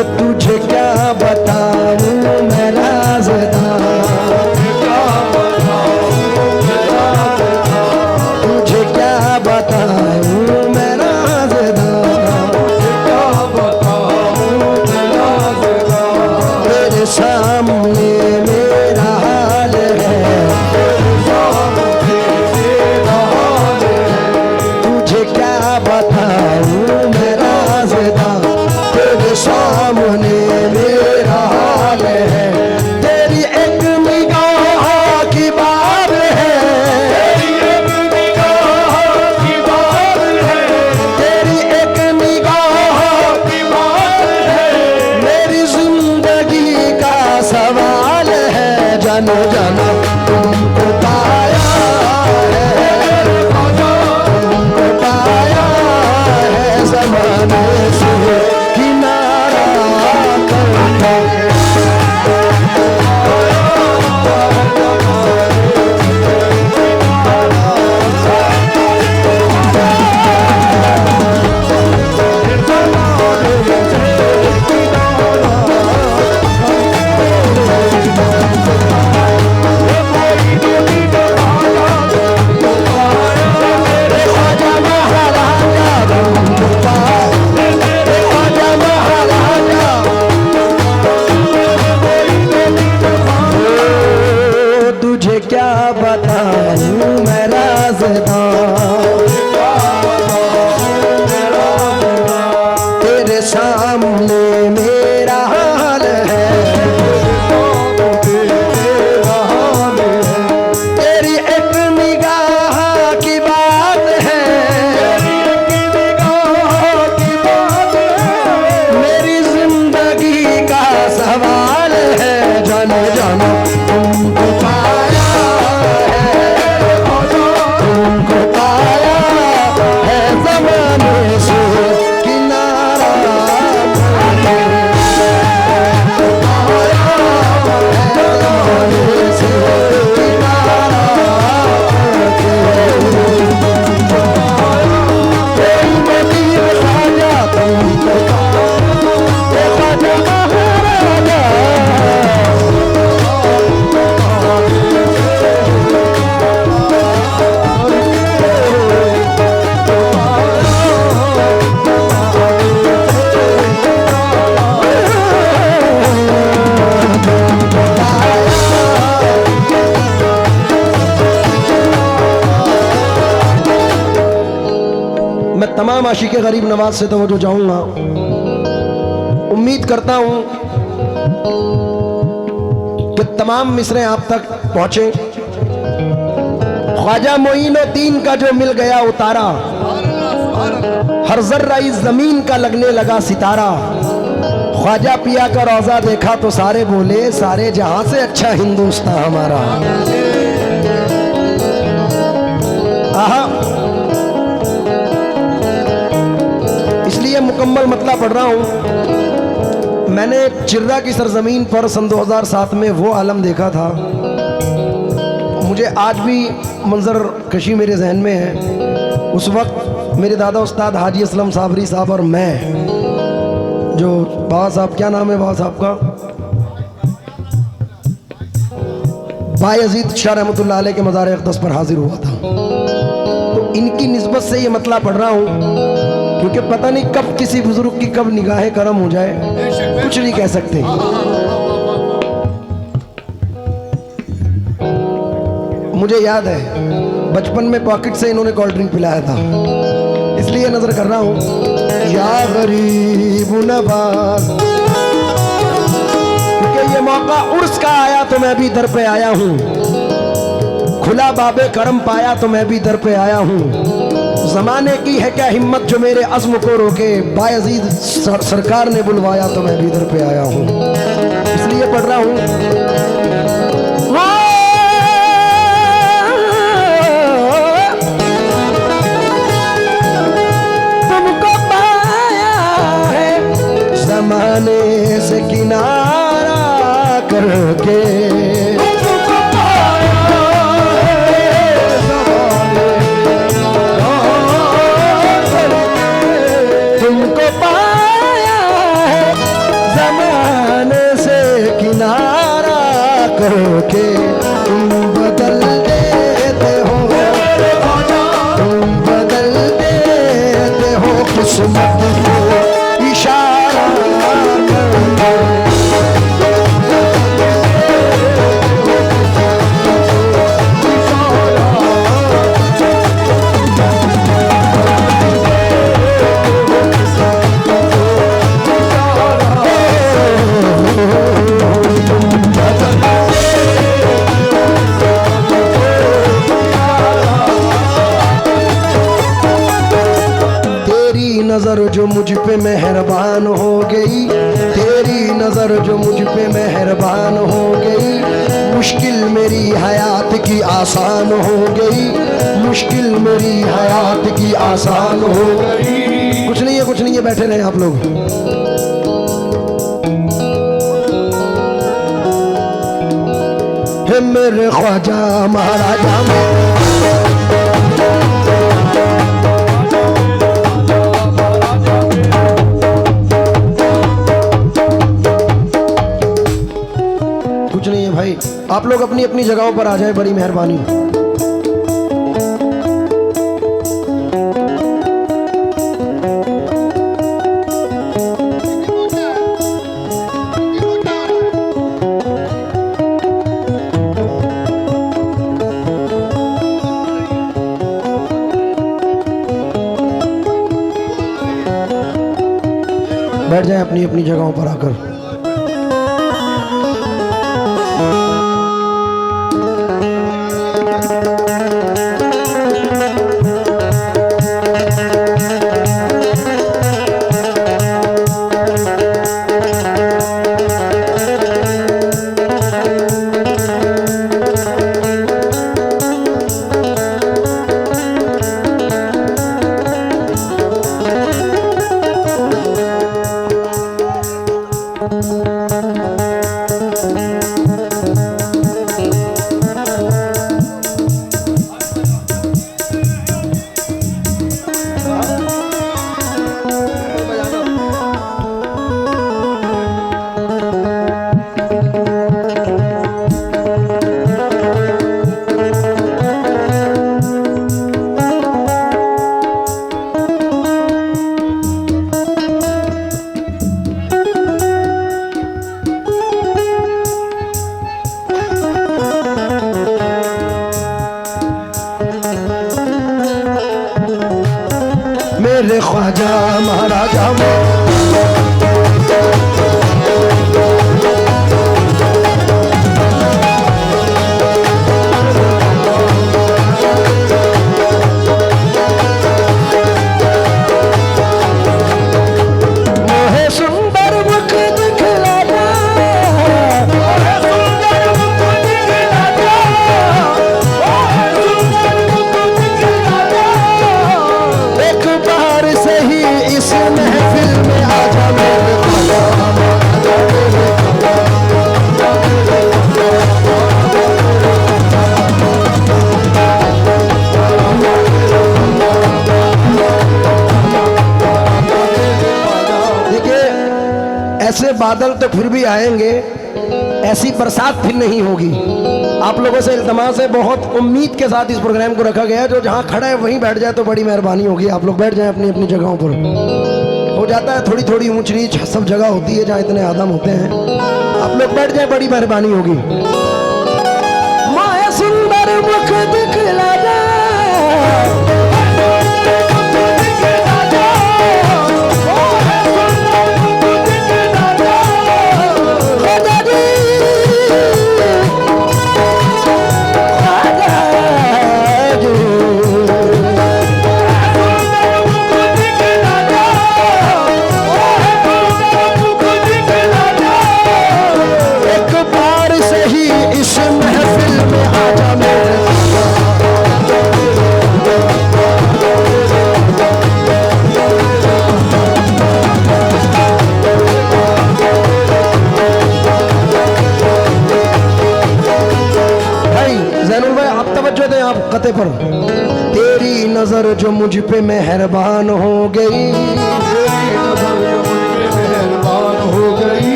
तुझे क्या बताऊं मैं राज़दार, तुझे क्या बताऊं मैं राज़दार, तेरे सामने मेरा हाल है, तुझे क्या बताऊं मैं राज़दार, तेरे सामने मेरा हाल है। तेरी एक निगाह की बात है, तेरी एक निगाह की बात है, तेरी एक निगाह की बात है, मेरी जिंदगी का सवाल है। जानो जानो तुमको पाया है, तुमको पाया है ज़माने से किनारा करके। तुझे क्या बताऊं मैं राज़दार, तेरे सामने मेरा हाल है, तेरी एक निगाह की बात है, मेरी जिंदगी का सवाल है। जानो जानो तुमको पाया है, तुमको पाया है ज़माने से किनारा करके, पाया है ज़माने से किनारा करके। तेरी बेटी राजा तुमको राजा महाराजा, मैं तमाम आशिक़ गरीब नवाज से तवज्जो चाहूंगा। उम्मीद करता हूं कि तमाम मिसरे आप तक पहुंचे। ख्वाजा मोइनुद्दीन का जो मिल गया उतारा, हर जर्रा इस जमीन का लगने लगा सितारा। ख्वाजा पिया का रोजा देखा तो सारे बोले, सारे जहां से अच्छा हिंदुस्तान हमारा। आहा, इसलिए मुकम्मल मतला पढ़ रहा हूं। मैंने चिर्रा की सरजमीन पर सन 2007 में वो आलम देखा था, मुझे आज भी मंजर कशी मेरे जहन में है। उस वक्त मेरे दादा उस्ताद हाजी असलम साबरी साहब और मैं, जो बाबा साहब, क्या नाम है बाबा साहब का, बायजीद शाह रहमतुल्लाह अलैह के मज़ार अक़दस पर हाजिर हुआ था। तो इनकी निस्बत से ये मतला पढ़ रहा हूँ, क्योंकि पता नहीं कब किसी बुजुर्ग की कब निगाहें करम हो जाए, कुछ नहीं कह सकते। मुझे याद है बचपन में पॉकेट से इन्होंने कोल्ड ड्रिंक पिलाया था, इसलिए नजर कर रहा हूं। या गरीब नवाज, क्योंकि ये मौका उर्स का आया तो मैं भी दर पे आया हूं, खुला बाबे करम पाया तो मैं भी दर पे आया हूं। जमाने की है क्या हिम्मत जो मेरे अज़्म को रोके, बायजीद सरकार ने बुलवाया तो मैं भी दर पे आया हूं। इसलिए पढ़ रहा हूं। तुमको पाया है जमाने से किनारा करके, करके तुम बदल देते हो, तुम बदल देते हो किस्मत को इशारा करके। नजर जो मुझ पे मेहरबान हो गई, तेरी नजर जो मुझ पे मेहरबान हो गई, मुश्किल मेरी हयात की आसान हो गई, मुश्किल मेरी हयात की आसान हो गई। कुछ नहीं है, कुछ नहीं है, बैठे रहे आप लोग। हे मेरे ख्वाजा महाराजा में कुछ नहीं है भाई, आप लोग अपनी अपनी जगहों पर आ जाए, बड़ी मेहरबानी। बैठ जाए अपनी अपनी जगहों पर आकर। मेरे ख्वाजा महाराजा मोहे सुंदर मुख दिखलाना, एक बार सही इस महफिल में आजा मेरे ख्वाजा। देखिए ऐसे बादल तो फिर भी आएंगे, ऐसी बरसात फिर नहीं होगी। आप लोगों से इल्तमास है, बहुत उम्मीद के साथ इस प्रोग्राम को रखा गया है। जो जहाँ खड़ा है वहीं बैठ जाए तो बड़ी मेहरबानी होगी। आप लोग बैठ जाएं अपनी अपनी जगहों पर। हो जाता है थोड़ी थोड़ी ऊंच नीच, सब जगह होती है जहाँ इतने आदम होते हैं। आप लोग बैठ जाएं, बड़ी मेहरबानी होगी। माया सुंदर मुख दिखलाना, कते पर। तेरी नजर जो मुझ पे मेहरबान हो गई,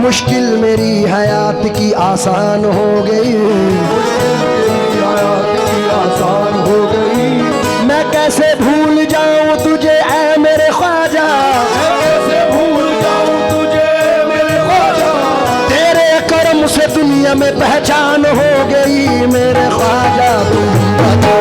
मुश्किल मेरी हयात की आसान हो गई, आसान हो गई। मैं कैसे भूल जाऊं तुझे ऐ मेरे ख्वाजा, कैसे भूल जाऊं तुझे मेरे ख्वाजा। तेरे करम से दुनिया में पहचान हो गई मेरे ख्वाजा तुम बता।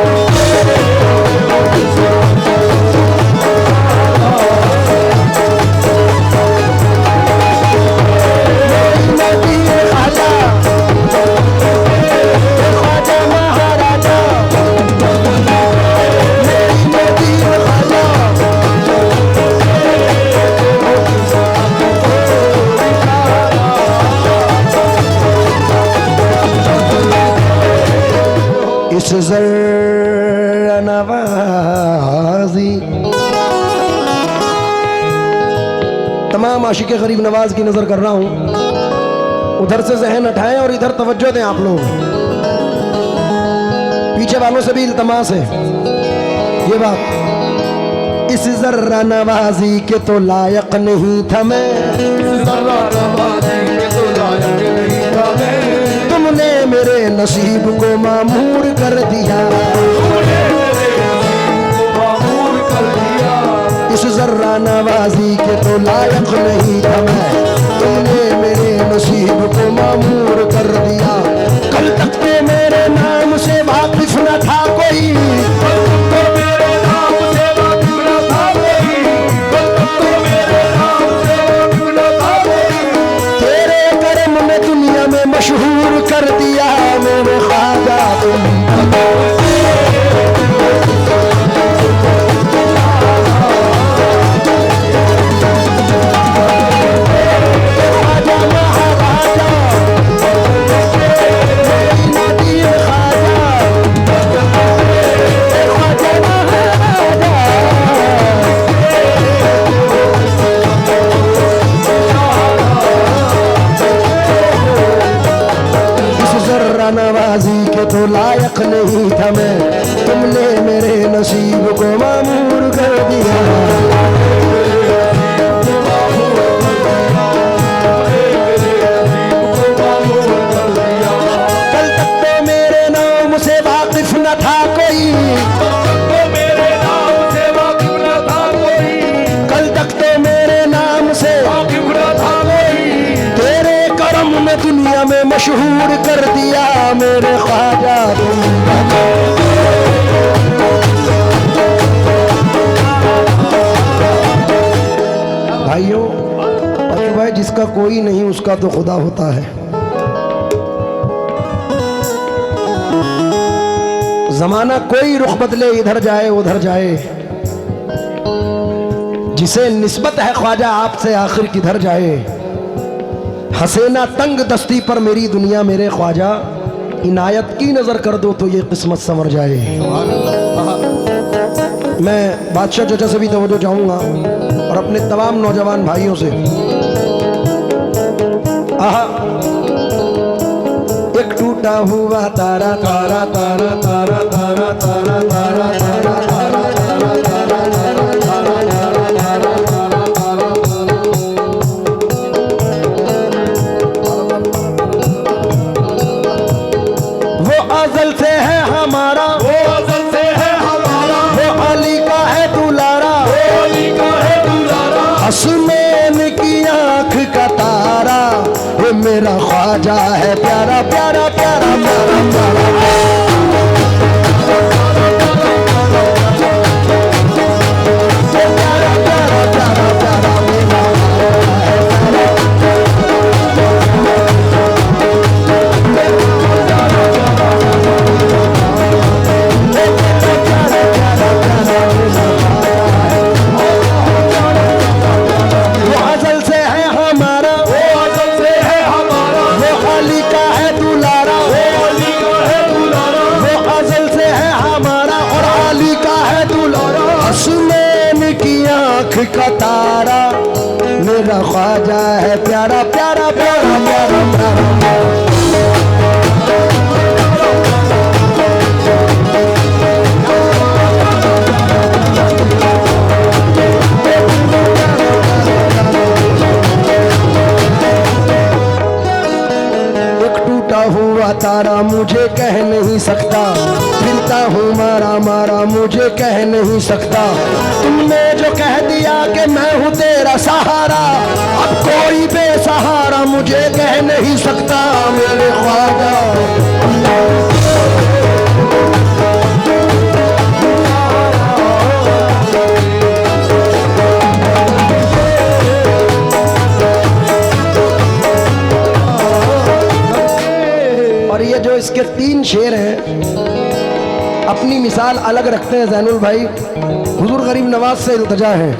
इस ज़र्र नवाज़ी, तमाम आशिक़ गरीब नवाज की नजर कर रहा हूं, उधर से जहन हटाएं और इधर तवज्जो दें आप लोग। पीछे वालों से भी इल्तमास है ये बात, इस ज़र्रा नवाज़ी के तो लायक नहीं था मैं, ज़र्रा नवाज़ी के तो लायक नहीं था मैं। तुमने मेरे नसीब को मामूर कर दिया, तूने मेरे नसीब को मामूर कर दिया। इस ज़र्रा नवाज़ी के तो लायक नहीं था मैं, तुमने मेरे नसीब को मामूर कर दिया। कल तक के मेरे नाम से वाकिफ न था कोई, कल तक तो मेरे नाम से वाकिफ न था कोई। कल तक तो मेरे नाम से वाकिफ न था कोई। तेरे करम ने दुनिया में मशहूर कर दिया मेरे ख्वाजा तुम बता। नवाज़ी के तो लायक नहीं था मैं, तुमने मेरे नसीब को मामूर कर दिया। कल तक तो मेरे नाम से वाकिफ न था कोई, तो मेरे नाम से वाकिफ न था कोई। कल तक तो मेरे नाम से वाकिफ न था कोई। तेरे करम ने दुनिया में मशहूर कर दिया मेरे ख्वाजा तुम बता। भाइयों और भाई, जिसका कोई नहीं उसका तो खुदा होता है। जमाना कोई रुख बदले, इधर जाए उधर जाए, जिसे निस्बत है ख्वाजा आपसे आखिर किधर जाए। हसीना तंग दस्ती पर मेरी दुनिया मेरे ख्वाजा, इनायत की नजर कर दो तो ये किस्मत संवर जाए। मैं बादशाह चाचा से भी तवज्जो चाहूंगा और अपने तमाम नौजवान भाइयों से। आहा, एक टूटा हुआ तारा तारा तारा तारा तारा तारा तारा तारा तारा तारा अज़ल से है हमारा, वो अज़ल से है हमारा। वो अली का है दुलारा, वो अली का है दुलारा। हसनैन की आंख का तारा, ये मेरा ख्वाजा है प्यारा प्यारा प्यारा प्यारा प्यारा। का तारा मेरा ख्वाजा है प्यारा प्यारा प्यारा प्यारा प्यारा। हुआ तारा मुझे कह नहीं सकता, फिरता हूँ मारा मारा मुझे कह नहीं सकता। तुमने जो कह दिया कि मैं हूँ तेरा सहारा, अब कोई बेसहारा मुझे कह नहीं सकता मेरे ख्वाजा। और ये जो इसके 3 शेर हैं अपनी मिसाल अलग रखते हैं ज़ैनुल भाई। हुजूर गरीब नवाज से इल्तिजा है,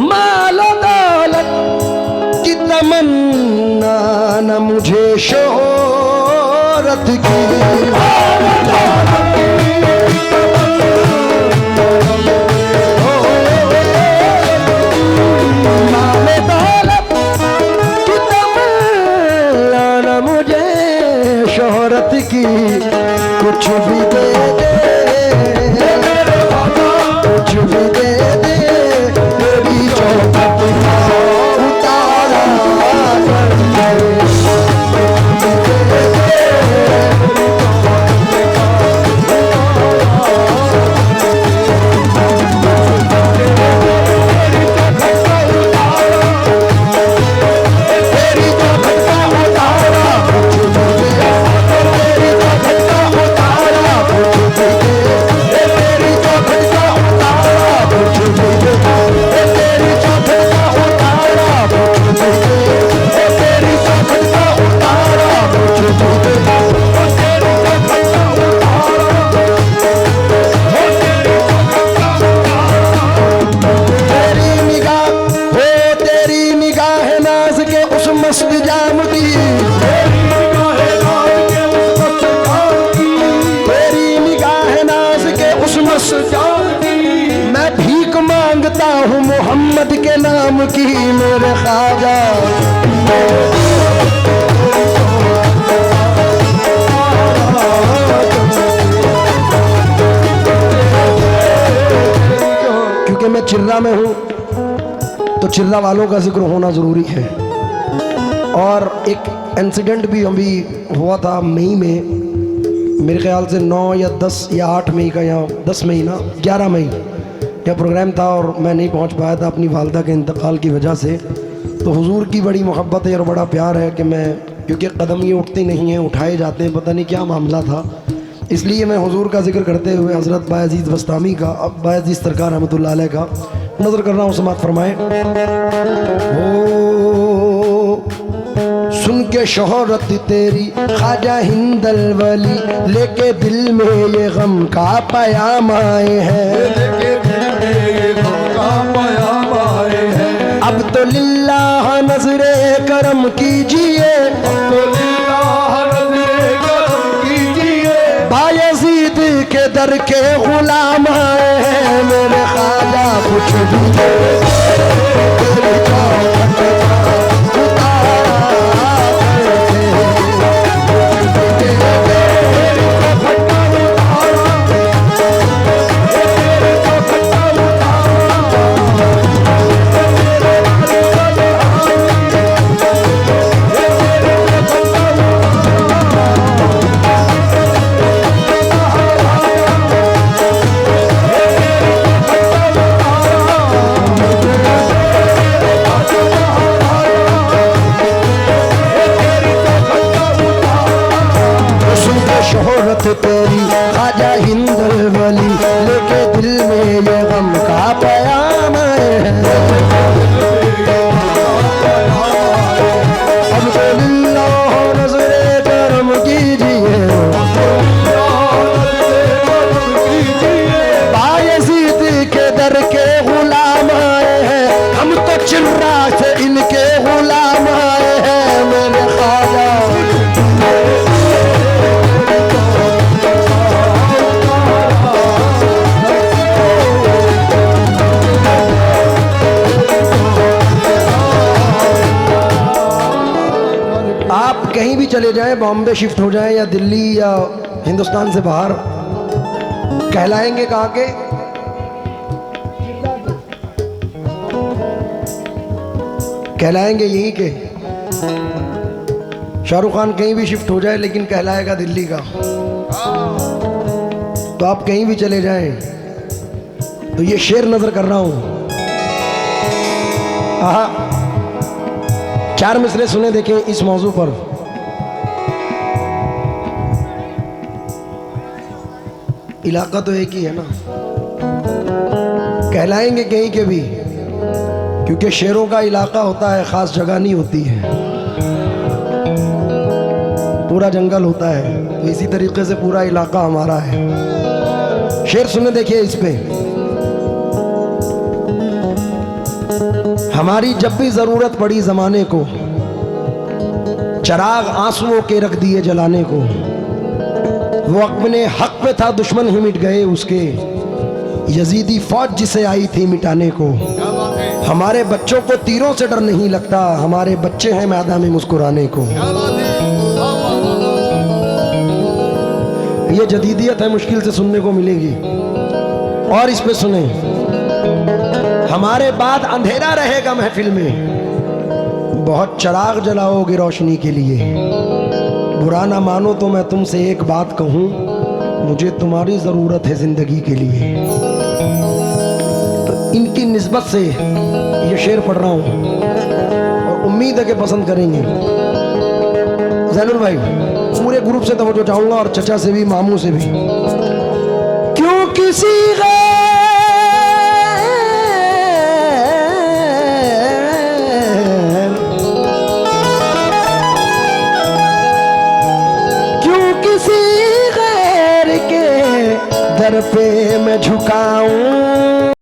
मालो दौलत की तमन्ना न मुझे शोहरत की, की कुछ भी दे दे, कुछ भी दे दे, तेरी चौखट का उतारा मैं भीख मांगता हूँ मोहम्मद के नाम की मेरे ख्वाजा। क्योंकि मैं चिर्रा में हूँ तो चिर्रा वालों का जिक्र होना ज़रूरी है। और एक इंसिडेंट भी अभी हुआ था मई में, मेरे ख्याल से 9 या 10 या 8 मई का, या 10 मई ना 11 मई का प्रोग्राम था और मैं नहीं पहुंच पाया था अपनी वालदा के इंतकाल की वजह से। तो हुजूर की बड़ी मोहब्बत है और बड़ा प्यार है कि मैं, क्योंकि कदम ये उठते नहीं हैं उठाए जाते हैं, पता नहीं क्या मामला था, इसलिए मैं हुजूर का जिक्र करते हुए हज़रत बायज़ीद बस्तामी का, अब बायज़ीद सरकार रहमतुल्लाह अलैह का नज़र कर रहा हूँ, समात फरमाएँ। सुन के शोहरत तेरी ख्वाजा हिंदल वली, लेके दिल में ये गम का पयाम आए हैं, अब तो लिल्लाह नजरे करम कीजिए, बायज़ीद के दर के गुलाम आए हैं मेरे ख्वाजा। कुछ भी आप कहीं भी चले जाएं, बॉम्बे शिफ्ट हो जाएं या दिल्ली या हिंदुस्तान से बाहर, कहलाएंगे कहाँ के? कहलाएंगे यहीं के। शाहरुख खान कहीं भी शिफ्ट हो जाए लेकिन कहलाएगा दिल्ली का। तो आप कहीं भी चले जाएं तो ये शेर नजर कर रहा हूं। आहा, 4 मिसरे सुने देखें इस मौजू पर। इलाका तो एक ही है ना, कहलाएंगे कहीं के भी, क्योंकि शेरों का इलाका होता है, खास जगह नहीं होती है, पूरा जंगल होता है। तो इसी तरीके से पूरा इलाका हमारा है। शेर सुने देखिए इस पे। हमारी जब भी जरूरत पड़ी जमाने को, चराग आंसुओं के रख दिए जलाने को। वो अपने हक पे था, दुश्मन ही मिट गए उसके, यजीदी फौज जिसे आई थी मिटाने को। हमारे बच्चों को तीरों से डर नहीं लगता, हमारे बच्चे हैं मैदान में मुस्कुराने को। ये जदीदियत है, मुश्किल से सुनने को मिलेगी। और इस पे सुने, हमारे बाद अंधेरा रहेगा महफिल में, बहुत चराग जलाओगे रोशनी के लिए। बुरा ना मानो तो मैं तुमसे एक बात कहूं, मुझे तुम्हारी जरूरत है जिंदगी के लिए। तो इनकी निस्बत से ये शेर पढ़ रहा हूं और उम्मीद है कि पसंद करेंगे। जैनुल भाई, पूरे ग्रुप से तवज्जो चाहूंगा और चचा से भी, मामू से भी। क्यों किसी दर पे मैं झुकाऊं,